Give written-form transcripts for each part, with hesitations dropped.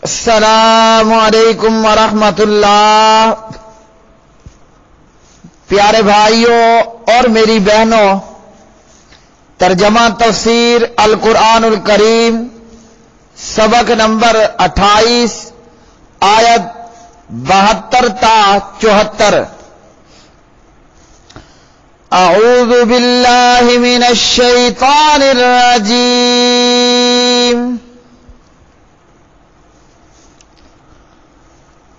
السلام علیکم ورحمۃ اللہ۔ پیارے بھائیوں اور میری بہنوں، ترجمہ تفسیر القرآن الکریم سبق نمبر 28 آیت 72 تا 74۔ اعوذ باللہ من الشیطان الرجیم۔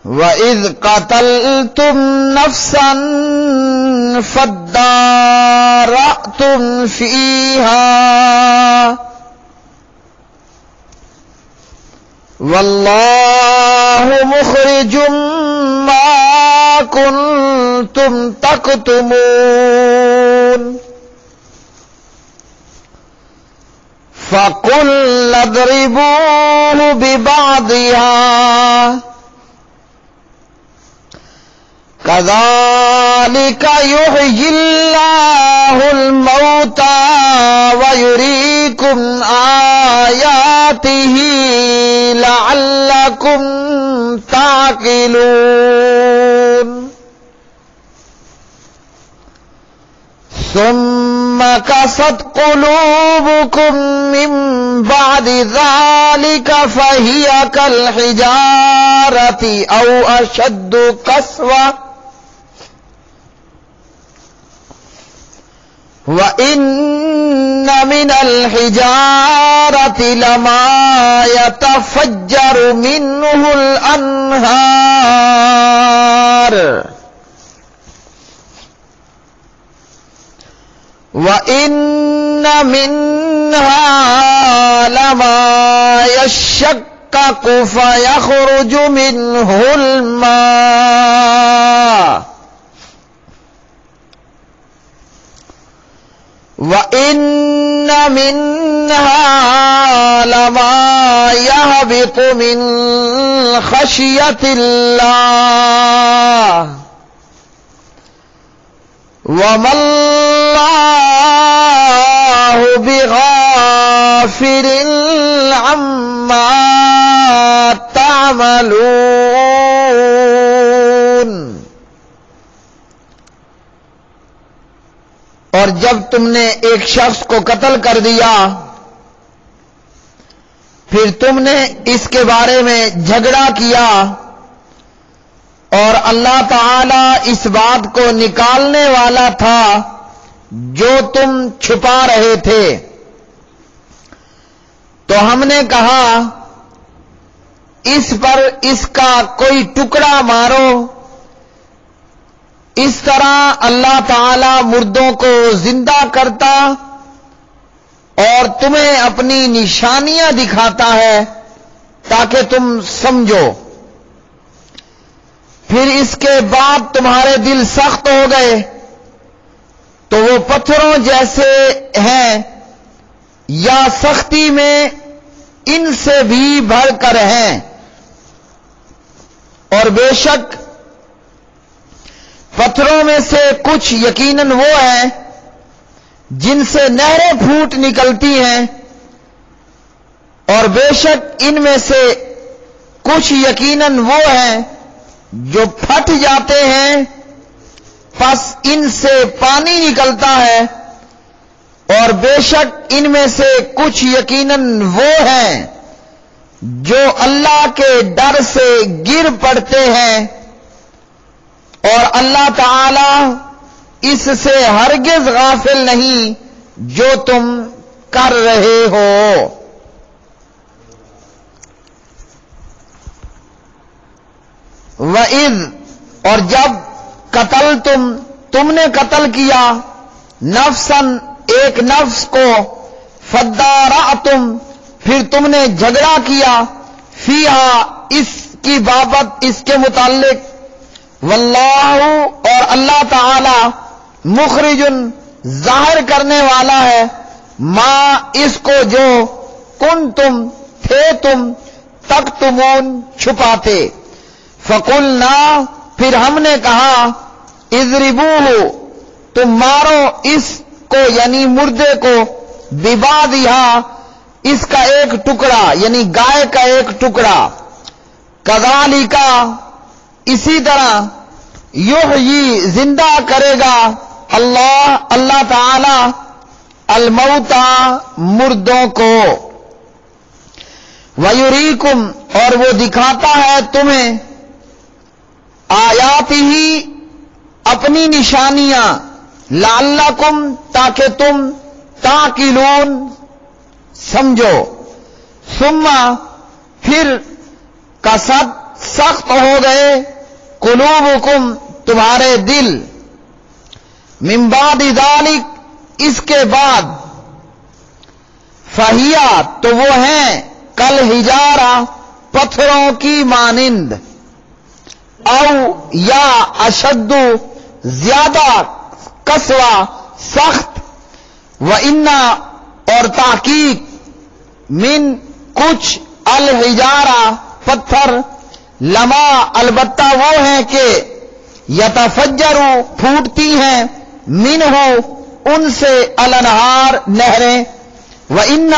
وَإِذْ قَتَلْتُمْ نَفْسًا فَادَّارَأْتُمْ فِيهَا وَاللَّهُ مُخْرِجٌ مَا كُنْتُمْ تَكْتُمُونَ فَقُلْنَا اضْرِبُوهُ بِبَعْضِهَا كَذَلِكَ يُحْيِي اللَّهُ الْمَوْتَى وَيُرِيكُمْ آيَاتِهِ لَعَلَّكُمْ تَعْقِلُونَ ثُمَّ قَسَتْ قُلُوبُكُمْ مِنْ بَعْدِ ذَلِكَ فَهِيَ كَالْحِجَارَةِ أَوْ أَشَدُّ قَسْوَةً وَإِنَّ مِنَ الْحِجَارَةِ لَمَا يَتَفَجَّرُ مِنْهُ الْأَنْهَارُ وَإِنَّ مِنْهَا لَمَا يَشَّقَّقُ فَيَخْرُجُ مِنْهُ الْمَاءُ وَإِنَّ مِنْهَا لَمَا يَهْبِطُ مِنْ خَشْيَةِ اللَّهِ وَمَا اللَّهُ بِغَافِلٍ عَمَّا تَعْمَلُونَ۔ اور جب تم نے ایک شخص کو قتل کر دیا پھر تم نے اس کے بارے میں جھگڑا کیا اور اللہ تعالی اس بات کو نکالنے والا تھا جو تم چھپا رہے تھے، تو ہم نے کہا اس پر اس کا کوئی ٹکڑا مارو۔ اس طرح اللہ تعالی مردوں کو زندہ کرتا اور تمہیں اپنی نشانیاں دکھاتا ہے تاکہ تم سمجھو۔ پھر اس کے بعد تمہارے دل سخت ہو گئے تو وہ پتھروں جیسے ہیں یا سختی میں ان سے بھی بڑھ کر ہیں، اور بے شک پتھروں میں سے کچھ یقیناً وہ ہیں جن سے نہریں پھوٹ نکلتی ہیں، اور بے شک ان میں سے کچھ یقیناً وہ ہیں جو پھٹ جاتے ہیں، پس ان سے پانی نکلتا ہے، اور بے شک ان میں سے کچھ یقیناً وہ ہیں جو اللہ کے ڈر سے گر پڑتے ہیں، اور اللہ تعالی اس سے ہرگز غافل نہیں جو تم کر رہے ہو۔ وَإِذْ اور جب تم نے قتل کیا نفساً ایک نفس کو، فَادَّارَأْتُمْ پھر تم نے جھگڑا کیا، فیہا اس کی بابت اس کے متعلق، واللہ اور اللہ تعالی مخرجن ظاہر کرنے والا ہے، ما اس کو جو کنتم تھے تم تکتمون چھپاتے۔ فقلنا پھر ہم نے کہا اضربوہ تم مارو اس کو یعنی مردے کو، ببعضھا اس کا ایک ٹکڑا یعنی گائے کا ایک ٹکڑا، کذالک اسی طرح یحیی زندہ کرے گا اللہ تعالی الموتى مردوں کو، وَيُرِيكُمْ اور وہ دکھاتا ہے تمہیں آیاتہ اپنی نشانیاں، لعلکم تاکہ تم تعقلون سمجھو، ثم پھر قسد سخت ہو گئے، قلوبکم تمہارے دل، من بعد ذالک اس کے بعد، فہیا تو وہ ہیں کل حجارہ پتھروں کی مانند، او یا اشد زیادہ قسوہ سخت، وَإِنَّ اور تحقیق من کچھ الحجارہ پتھر، لما البتہ وہ ہیں کہ یتفجر پھوٹتی ہیں، منہ ان سے الانہار نہریں، وَإِنَّ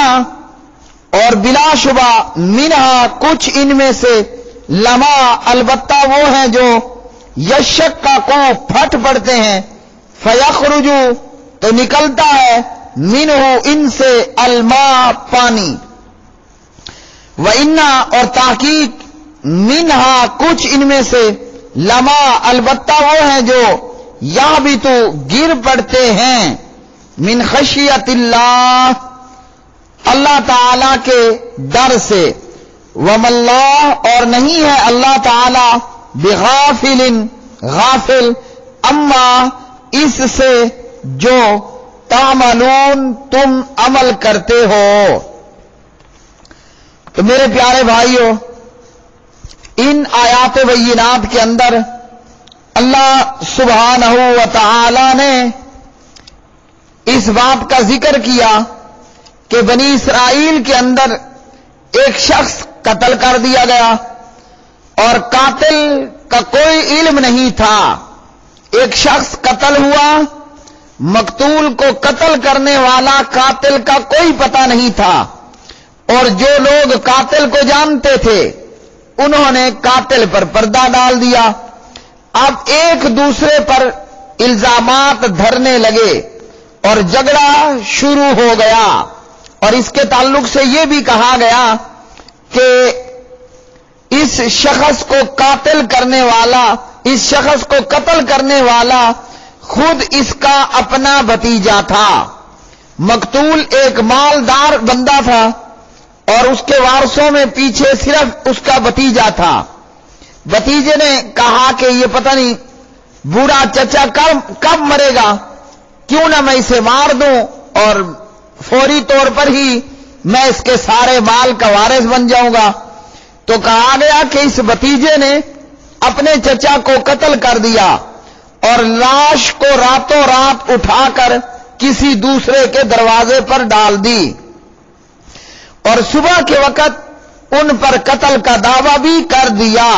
اور بلا شبہ منہا کچھ ان میں سے، لما البتہ وہ ہیں جو یشققو پھٹ پڑتے ہیں، فیخرج تو نکلتا ہے، منہ ان سے الماء پانی، وَإِنَّ اور تحقیق منہا کچھ ان میں سے، لما البتہ وہ ہیں جو یہبط گر پڑتے ہیں، من خشیت اللہ تعالی کے ڈر سے، وَمَا اللَّهُ اور نہیں ہے اللہ تعالی بغافل غافل، اما اس سے جو تعملون تم عمل کرتے ہو۔ تو میرے پیارے بھائیو، ان آیات بینات کے اندر اللہ سبحانہ و تعالی نے اس بات کا ذکر کیا کہ بنی اسرائیل کے اندر ایک شخص قتل کر دیا گیا اور قاتل کا کوئی علم نہیں تھا، ایک شخص قتل ہوا، مقتول کو قتل کرنے والا قاتل کا کوئی پتہ نہیں تھا، اور جو لوگ قاتل کو جانتے تھے انہوں نے قاتل پر پردہ ڈال دیا، اب ایک دوسرے پر الزامات دھرنے لگے اور جھگڑا شروع ہو گیا، اور اس کے تعلق سے یہ بھی کہا گیا کہ اس شخص کو قتل کرنے والا خود اس کا اپنا بھتیجا تھا، مقتول ایک مالدار بندہ تھا اور اس کے وارثوں میں پیچھے صرف اس کا بھتیجا تھا۔ بھتیجے نے کہا کہ یہ پتہ نہیں بوڑھا چچا کب مرے گا، کیوں نہ میں اسے مار دوں اور فوری طور پر ہی میں اس کے سارے مال کا وارث بن جاؤں گا۔ تو کہا گیا کہ اس بھتیجے نے اپنے چچا کو قتل کر دیا اور لاش کو راتوں رات اٹھا کر کسی دوسرے کے دروازے پر ڈال دی، اور صبح کے وقت ان پر قتل کا دعویٰ بھی کر دیا۔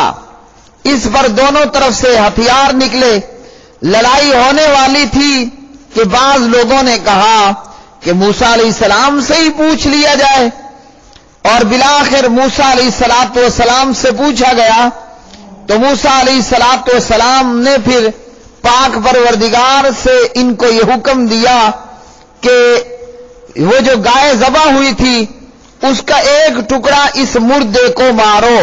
اس پر دونوں طرف سے ہتھیار نکلے، لڑائی ہونے والی تھی کہ بعض لوگوں نے کہا کہ موسیٰ علیہ السلام سے ہی پوچھ لیا جائے، اور بالآخر موسیٰ علیہ السلام سے پوچھا گیا، تو موسیٰ علیہ السلام نے پھر پاک پروردگار سے ان کو یہ حکم دیا کہ وہ جو گائے ذبح ہوئی تھی اس کا ایک ٹکڑا اس مردے کو مارو۔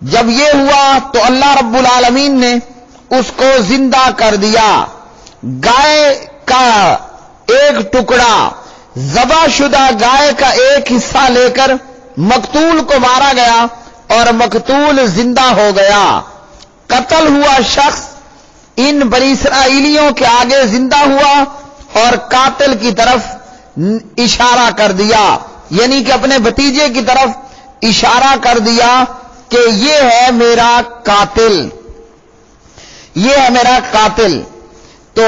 جب یہ ہوا تو اللہ رب العالمین نے اس کو زندہ کر دیا، گائے کا ایک ٹکڑا، ذبح شدہ گائے کا ایک حصہ لے کر مقتول کو مارا گیا اور مقتول زندہ ہو گیا۔ قتل ہوا شخص ان بنی اسرائیلیوں کے آگے زندہ ہوا اور قاتل کی طرف اشارہ کر دیا، یعنی کہ اپنے بھتیجے کی طرف اشارہ کر دیا کہ یہ ہے میرا قاتل، یہ ہے میرا قاتل۔ تو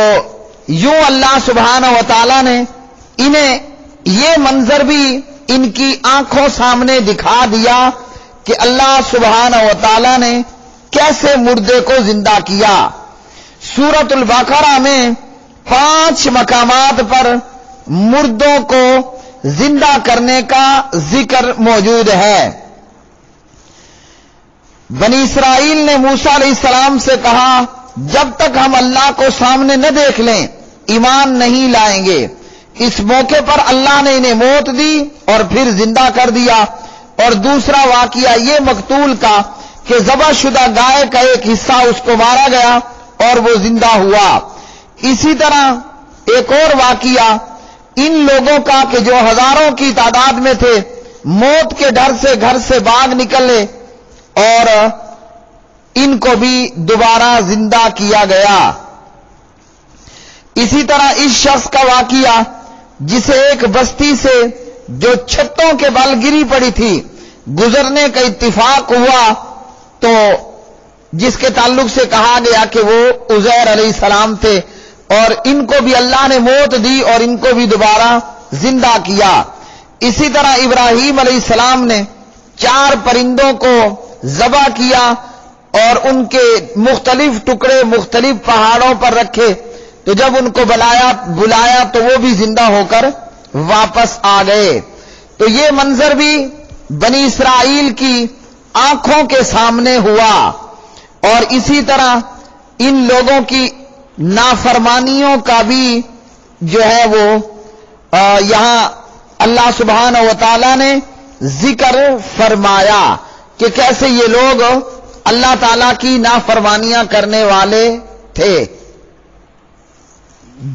یوں اللہ سبحانہ و تعالی نے انہیں یہ منظر بھی ان کی آنکھوں سامنے دکھا دیا کہ اللہ سبحانہ و تعالی نے کیسے مردے کو زندہ کیا۔ سورۃ البقرہ میں 5 مقامات پر مردوں کو زندہ کرنے کا ذکر موجود ہے۔ بنی اسرائیل نے موسیٰ علیہ السلام سے کہا جب تک ہم اللہ کو سامنے نہ دیکھ لیں ایمان نہیں لائیں گے۔ اس موقع پر اللہ نے انہیں موت دی اور پھر زندہ کر دیا۔ اور دوسرا واقعہ یہ مقتول کا کہ ذبح شدہ گائے کا ایک حصہ اس کو مارا گیا اور وہ زندہ ہوا۔ اسی طرح ایک اور واقعہ ان لوگوں کا کہ جو ہزاروں کی تعداد میں تھے، موت کے ڈر سے گھر سے باغ نکلے اور ان کو بھی دوبارہ زندہ کیا گیا۔ اسی طرح اس شخص کا واقعہ جسے ایک بستی سے جو چھتوں کے بل گری پڑی تھی گزرنے کا اتفاق ہوا، تو جس کے تعلق سے کہا گیا کہ وہ عزیر علیہ السلام تھے، اور ان کو بھی اللہ نے موت دی اور ان کو بھی دوبارہ زندہ کیا۔ اسی طرح ابراہیم علیہ السلام نے 4 پرندوں کو ذبح کیا اور ان کے مختلف ٹکڑے مختلف پہاڑوں پر رکھے، تو جب ان کو بلایا تو وہ بھی زندہ ہو کر واپس آ گئے۔ تو یہ منظر بھی بنی اسرائیل کی آنکھوں کے سامنے ہوا۔ اور اسی طرح ان لوگوں کی نافرمانیوں کا بھی جو ہے وہ یہاں اللہ سبحانہ و تعالی نے ذکر فرمایا کہ کیسے یہ لوگ اللہ تعالی کی نافرمانیاں کرنے والے تھے۔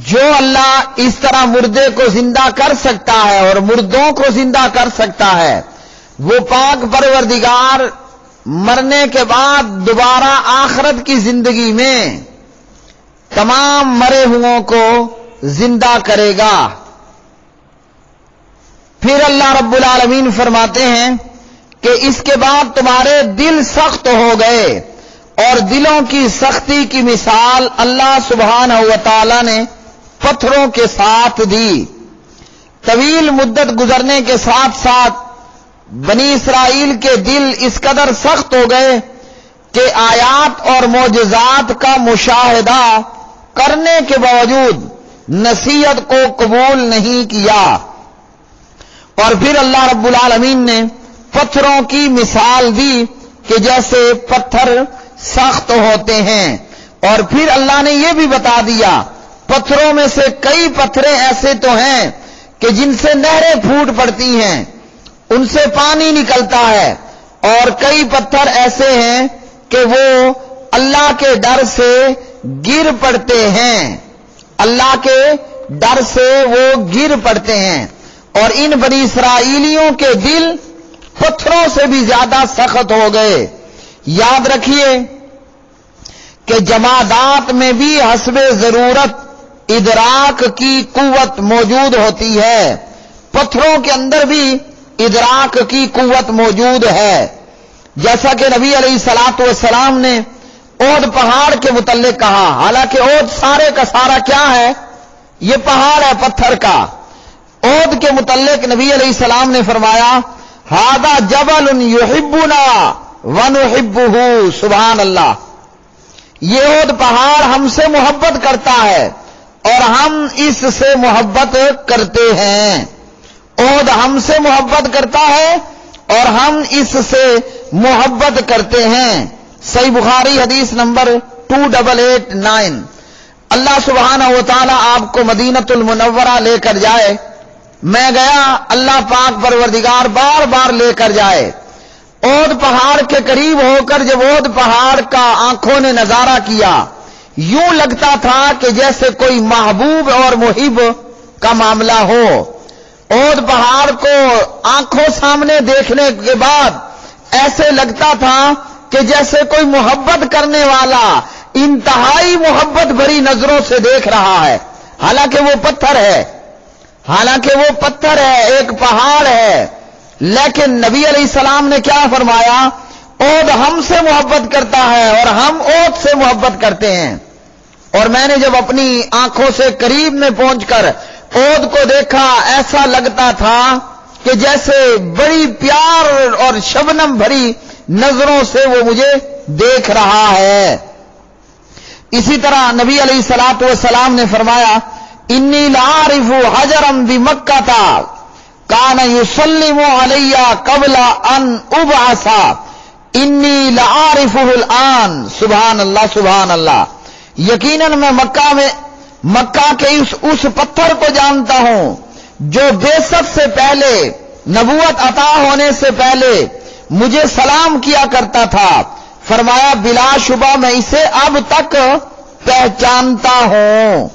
جو اللہ اس طرح مردے کو زندہ کر سکتا ہے اور مردوں کو زندہ کر سکتا ہے، وہ پاک پروردگار مرنے کے بعد دوبارہ آخرت کی زندگی میں تمام مرے ہوئوں کو زندہ کرے گا۔ پھر اللہ رب العالمین فرماتے ہیں کہ اس کے بعد تمہارے دل سخت ہو گئے، اور دلوں کی سختی کی مثال اللہ سبحانہ و تعالی نے پتھروں کے ساتھ دی۔ طویل مدت گزرنے کے ساتھ ساتھ بنی اسرائیل کے دل اس قدر سخت ہو گئے کہ آیات اور معجزات کا مشاہدہ کرنے کے باوجود نصیحت کو قبول نہیں کیا۔ اور پھر اللہ رب العالمین نے پتھروں کی مثال دی کہ جیسے پتھر سخت ہوتے ہیں، اور پھر اللہ نے یہ بھی بتا دیا پتھروں میں سے کئی پتھریں ایسے تو ہیں کہ جن سے نہریں پھوٹ پڑتی ہیں، ان سے پانی نکلتا ہے، اور کئی پتھر ایسے ہیں کہ وہ اللہ کے ڈر سے گر پڑتے ہیں، اللہ کے ڈر سے وہ گر پڑتے ہیں۔ اور ان بنی اسرائیلیوں کے دل پتھروں سے بھی زیادہ سخت ہو گئے۔ یاد رکھیے کہ جمادات میں بھی حسب ضرورت ادراک کی قوت موجود ہوتی ہے، پتھروں کے اندر بھی ادراک کی قوت موجود ہے۔ جیسا کہ نبی علیہ الصلوۃ والسلام نے احد پہاڑ کے متعلق کہا، حالانکہ احد سارے کا سارا کیا ہے؟ یہ پہاڑ ہے پتھر کا۔ احد کے متعلق نبی علیہ السلام نے فرمایا ھذا جبل یحبنا ونحبہ، سبحان اللہ، یہ احد پہاڑ ہم سے محبت کرتا ہے اور ہم اس سے محبت کرتے ہیں۔ احد ہم سے محبت کرتا ہے اور ہم اس سے محبت کرتے ہیں۔ صحیح بخاری حدیث نمبر 2889۔ اللہ سبحانہ و تعالی آپ کو مدینۃ المنورہ لے کر جائے، میں گیا، اللہ پاک پروردگار بار بار لے کر جائے۔ احد پہاڑ کے قریب ہو کر جب احد پہاڑ کا آنکھوں نے نظارہ کیا، یوں لگتا تھا کہ جیسے کوئی محبوب اور محب کا معاملہ ہو۔ احد پہاڑ کو آنکھوں سامنے دیکھنے کے بعد ایسے لگتا تھا کہ جیسے کوئی محبت کرنے والا انتہائی محبت بھری نظروں سے دیکھ رہا ہے، حالانکہ وہ پتھر ہے، ایک پہاڑ ہے۔ لیکن نبی علیہ السلام نے کیا فرمایا؟ احد ہم سے محبت کرتا ہے اور ہم احد سے محبت کرتے ہیں۔ اور میں نے جب اپنی آنکھوں سے قریب میں پہنچ کر احد کو دیکھا، ایسا لگتا تھا کہ جیسے بڑی پیار اور شبنم بھری نظروں سے وہ مجھے دیکھ رہا ہے۔ اسی طرح نبی علیہ الصلوۃ والسلام نے فرمایا انی لعارف حجرا بمکہ کان یسلم علی قبل ان ابعث، انی لعارفہ الآن، سبحان اللہ سبحان اللہ، یقیناً میں مکہ کے اس پتھر کو جانتا ہوں جو بیست سے پہلے، نبوت عطا ہونے سے پہلے مجھے سلام کیا کرتا تھا۔ فرمایا بلا شبہ میں اسے اب تک پہچانتا ہوں۔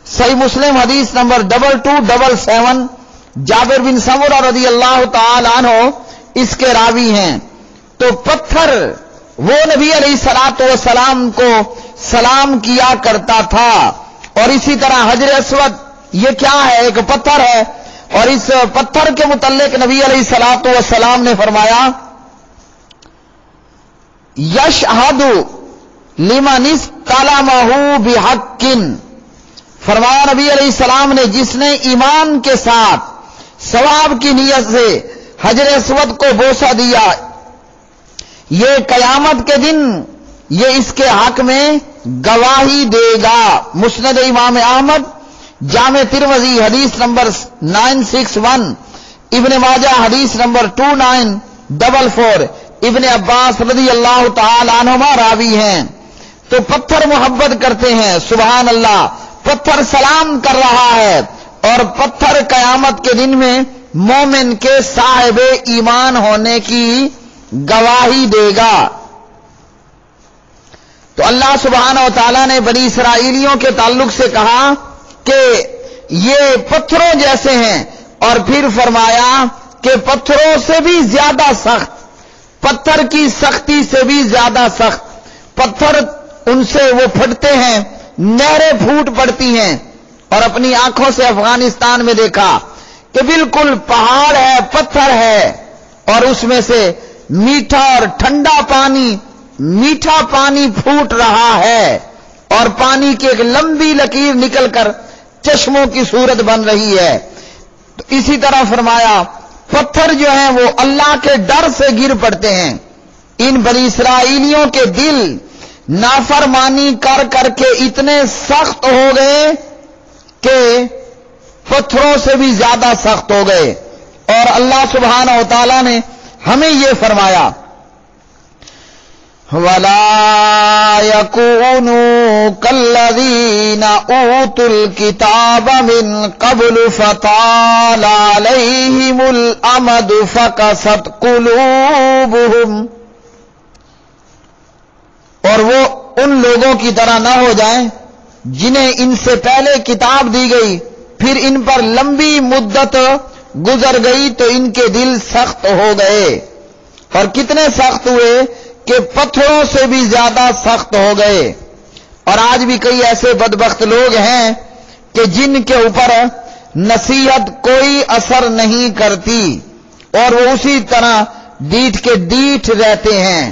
صحیح مسلم حدیث نمبر 2277، جابر بن سمرہ رضی اللہ تعالی عنہ اس کے راوی ہیں۔ تو پتھر وہ نبی علیہ الصلوۃ والسلام کو سلام کیا کرتا تھا، اور اسی طرح حجر اسود یہ کیا ہے؟ ایک پتھر ہے، اور اس پتھر کے متعلق نبی علیہ الصلوۃ والسلام نے فرمایا یشہد لمن استلمہ بحق، فرمایا نبی علیہ السلام نے جس نے ایمان کے ساتھ ثواب کی نیت سے حجر اسود کو بوسہ دیا، یہ قیامت کے دن یہ اس کے حق میں گواہی دے گا۔ مسند امام احمد، جامع ترمذی حدیث نمبر 961، ابن ماجہ حدیث نمبر 2944، ابن عباس رضی اللہ تعالی عنہما راوی ہیں۔ تو پتھر محبت کرتے ہیں، سبحان اللہ، پتھر سلام کر رہا ہے، اور پتھر قیامت کے دن میں مومن کے صاحب ایمان ہونے کی گواہی دے گا۔ تو اللہ سبحانہ و تعالیٰ نے بنی اسرائیلیوں کے تعلق سے کہا کہ یہ پتھروں جیسے ہیں، اور پھر فرمایا کہ پتھروں سے بھی زیادہ سخت، پتھر کی سختی سے بھی زیادہ سخت، پتھر ان سے وہ پھٹتے ہیں، نہریں پھوٹ پڑتی ہیں۔ اور اپنی آنکھوں سے افغانستان میں دیکھا کہ بالکل پہاڑ ہے، پتھر ہے، اور اس میں سے میٹھا اور ٹھنڈا پانی، میٹھا پانی پھوٹ رہا ہے، اور پانی کی ایک لمبی لکیر نکل کر چشموں کی صورت بن رہی ہے۔ تو اسی طرح فرمایا پتھر جو ہیں وہ اللہ کے ڈر سے گر پڑتے ہیں۔ ان بنی اسرائیلیوں کے دل نافرمانی کر کر کے اتنے سخت ہو گئے کہ پتھروں سے بھی زیادہ سخت ہو گئے، اور اللہ سبحانہ و تعالیٰ نے ہمیں یہ فرمایا وَلَا يَكُونُوا كَالَّذِينَ أُوتُوا الْكِتَابَ مِنْ قَبْلُ فَطَالَ عَلَيْهِمُ الْأَمَدُ فَقَسَتْ قُلُوبُهُمْ، اور وہ ان لوگوں کی طرح نہ ہو جائیں جنہیں ان سے پہلے کتاب دی گئی، پھر ان پر لمبی مدت گزر گئی تو ان کے دل سخت ہو گئے، اور کتنے سخت ہوئے کہ پتھروں سے بھی زیادہ سخت ہو گئے۔ اور آج بھی کئی ایسے بدبخت لوگ ہیں کہ جن کے اوپر نصیحت کوئی اثر نہیں کرتی، اور وہ اسی طرح ڈیٹھ کے ڈیٹھ رہتے ہیں۔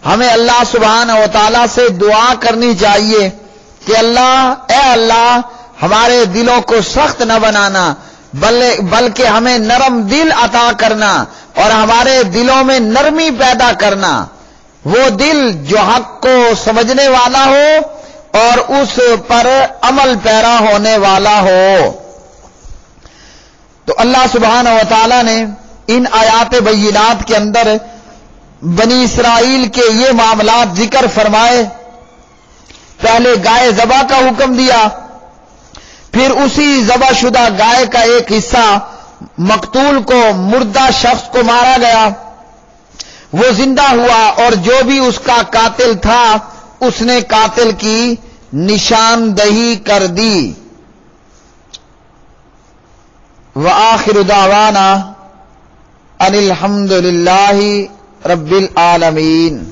ہمیں اللہ سبحانہ و تعالیٰ سے دعا کرنی چاہیے کہ اللہ، اے اللہ، ہمارے دلوں کو سخت نہ بنانا، بلکہ ہمیں نرم دل عطا کرنا، اور ہمارے دلوں میں نرمی پیدا کرنا، وہ دل جو حق کو سمجھنے والا ہو اور اس پر عمل پیرا ہونے والا ہو۔ تو اللہ سبحانہ و تعالیٰ نے ان آیات بینات کے اندر بنی اسرائیل کے یہ معاملات ذکر فرمائے۔ پہلے گائے ذبح کا حکم دیا، پھر اسی ذبح شدہ گائے کا ایک حصہ مقتول کو، مردہ شخص کو مارا گیا، وہ زندہ ہوا، اور جو بھی اس کا قاتل تھا اس نے قاتل کی نشاندہی کر دی۔ وآخر دعوانا ان الحمد للہ رب العالمین۔